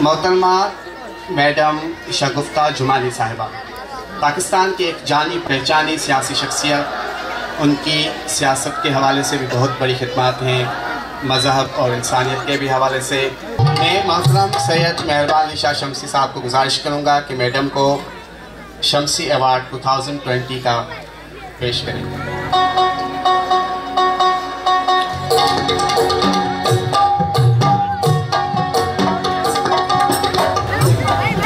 मोहतरमा मैडम शगुफ्ता जुमानी साहिबा पाकिस्तान की एक जानी पहचानी सियासी शख्सियत। उनकी सियासत के हवाले से भी बहुत बड़ी खिदमत हैं, मज़हब और इंसानियत के भी हवाले से। मैं मोहतरम सैयद मेहरबान निशा शमसी साहब को गुजारिश करूँगा कि मैडम को शमसी अवार्ड 2020 का पेश करेंगे।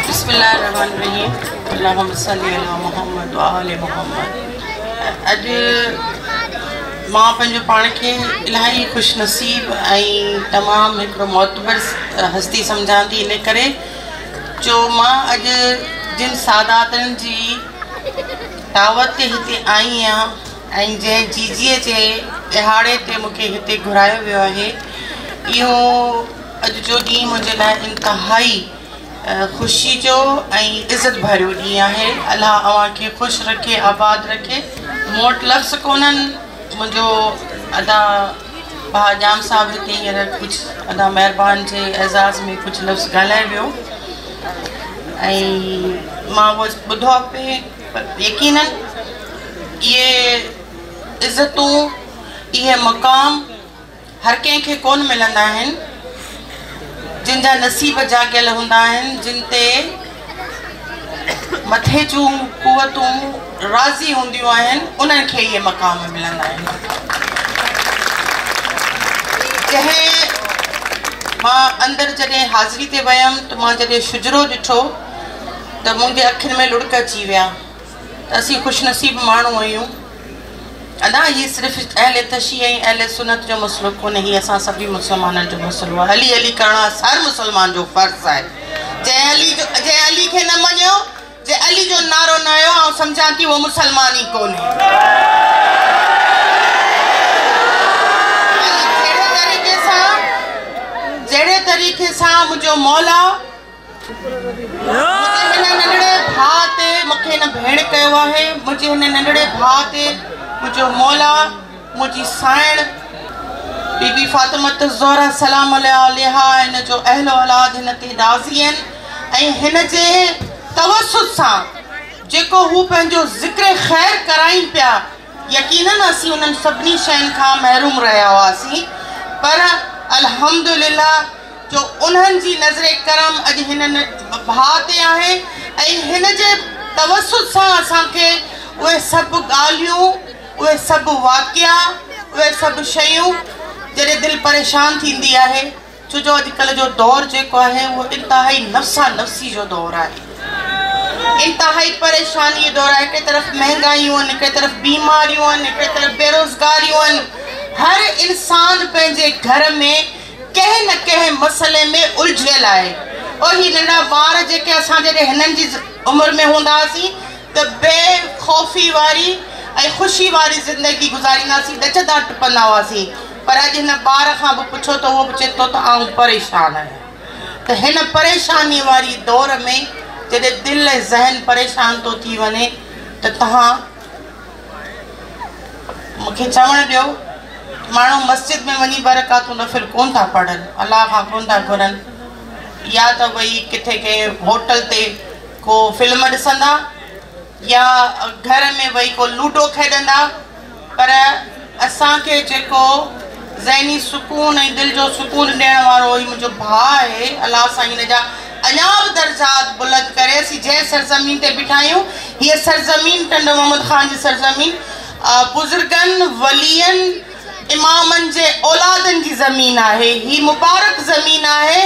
बिस्मिल्लाहिर्रहमानिर्रहीम, अल्लाहुम्मा सल्ली अला मुहम्मद व आले मुहम्मद। अॼु मां पंहिंजो पाण खे इलाही ख़ुशनसीब ऐं तमामु हिकिड़ो मोतबर हस्ती सम्झां थी, इन करे जो मां अॼु जिन सादातनि जी दावत ते हिते आई आहियां ऐं जंहिं जीजीअ जे ॾिहाड़े ते मूंखे हिते घुरायो वियो आहे, इहो अॼु जो ॾींहुं मुंहिंजे लाइ इंतिहाई ख़ुशी जो ऐं इज़त भरियो ॾींहुं आहे। अलाह अव्हांखे ख़ुशि रखे, आबाद रखे। मूं वटि लफ़्ज़ कोन्हनि। मुंहिंजो अदा भाउ जाम साहिबु हिते हींअर कुझु अदा महिरबान जे एज़ाज़ में कुझु लफ़्ज़ ॻाल्हाए वियो ऐं मां उहो ॿुधो आहे पे, पर यकीनन इहे इज़तूं, इहे मक़ाम हर कंहिंखे कोन मिलंदा आहिनि। जिन जा नसीब जाॻियल हूंदा आहिनि, जिन ते मथे जूं कुवतूं राज़ी हूंदियूं आहिनि, उन्हनि खे इहे मक़ाम मिलंदा आहिनि। जंहिं मां अंदरि जॾहिं हाज़िरी ते वियमि त मां जॾहिं शुजरो ॾिठो त मुंहिंजे अखियुनि में लुड़क अची विया त असीं ख़ुशनसीब माण्हू आहियूं। अदा हीअ सिर्फ़ु अहले तशी ऐं अहले सुन्नत जो मसइलो कोन्हे, हीअ असां सभी मुस्लमाननि जो मसइलो आहे। अली अली करणु हर मुस्लमान जो फ़र्ज़ु आहे। जंहिं अली खे न मञियो, जे अली जो नारो न आयो, ऐं सम्झां थी उहो मुसलमान ई कोन्हे। जहिड़े तरीक़े सां मुंहिंजो मौला मुंहिंजे हिन नंढड़े भाउ ते, मूंखे हिन भेण कयो आहे, मुंहिंजे हिन नंढड़े भाउ ते मुंहिंजो मौला, मुंहिंजी साइण बीबी फातिमत ज़ोहरा सलाम अलैहा, हिन जो अहलो औलाद हिन ते राज़ी आहिनि ऐं हिन जे तवसुत सां जेको हू पंहिंजो ज़िक्र ख़ैर कराइनि पिया, यकीनन असीं उन्हनि सभिनी शयुनि खां महरूम रहिया हुआसीं, पर अल्हम्दुलिल्लाह जो उन्हनि जी नज़रे करम अॼु हिननि भाउ ते आहे ऐं हिन जे तवसुत सां असांखे उहे सभु ॻाल्हियूं, उहे सभु वाक़िया, उहे सभु शयूं जॾहिं दिलि परेशान थींदी आहे, छो जो अॼुकल्ह जो दौरु जेको आहे उहो इंतिहाई नफ़्सा नफ़्सी जो दौरु आहे, इंतिहाई परेशानी जो दौरु आहे। हिकिड़े तरफ़ महांगाइयूं आहिनि, हिकिड़े तरफ़ बीमारियूं आहिनि, हिकिड़े तरफ़ बेरोज़गारियूं आहिनि। हर इंसान पंहिंजे घर में कंहिं न कंहिं मसइले में उलझियल आहे। और ही नंढा ॿार जेके असां जॾहिं हिननि जी उमिरि में हूंदा हुआसीं त बेखौफ़ी वारी ऐं ख़ुशी वारी ज़िंदगी गुज़ारींदासीं, नचंदा टुपंदा हुआसीं। पर अॼु हिन ॿार खां बि पुछो त उहो बि चए थो त आउं परेशान आहियां। त हिन परेशानी वारी दौर में जॾहिं दिलि ऐं ज़हन परेशान थो थी वञे त तव्हां मूंखे चवणु ॾियो, माण्हू मस्जिद में वञी बरकातूं नफ़िल कोन था पढ़नि, अलाह खां कोन था घुरनि, या त भई किथे कंहिं होटल ते को फिल्म ॾिसंदा या घर में वही को लूडो खेॾंदा। पर असांखे जेको ज़हनी सुकून ऐं दिलि जो सुकून ॾियण वारो ही मुंहिंजो भाउ आहे, अलाह सां हिन जा अञा बि दर्जात बुलंद करे। असीं जंहिं सरज़मीन ते बीठा आहियूं, हीअ सरज़मीन टंड मोहम्मद ख़ान जी सरज़मीन, बुज़ुर्गनि, वलियनि, इमामनि जे औलादनि जी ज़मीन आहे। ही मुबारक ज़मीन आहे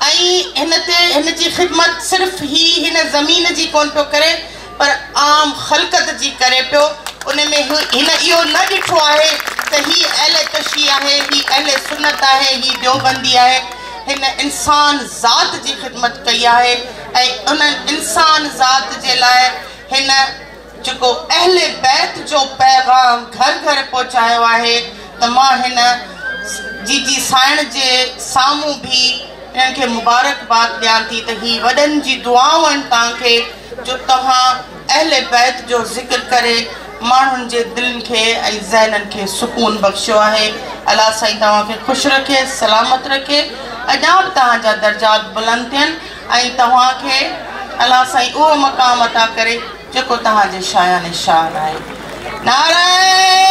ऐं हिन ते हिन जी ख़िदमत सिर्फ़ु हिन ज़मीन जी कोन पियो करे, पर आम ख़ल्क़त जी करे पियो। उन में हिन इहो न ॾिठो आहे त ही अहले तशी आहे, ही अहले सुन्नत आहे, ही देवबंदी आहे। हिन इंसान ज़ात जी ख़िदमत कई आहे ऐं उन इंसान ज़ात जे लाइ हिन जेको अहले बैत जो पैगाम घर घर पहुचायो आहे। त मां हिन जी साइण जे साम्हूं बि हिननि खे मुबारकबाद ॾियां थी त ही वॾनि जी दुआऊं आहिनि तव्हांखे, जो तव्हां अहले बैत जो ज़िक्र करे माण्हुनि जे दिलनि खे ऐं ज़हननि खे सुकून बख़्शियो आहे। अलाह साईं तव्हांखे ख़ुशि रखे, सलामत रखे। अञा बि तव्हांजा दर्जात बुलंद थियनि ऐं तव्हांखे अलाह साईं उहो मक़ाम अता करे जेको तव्हांजे शायान शान आहे। नारायण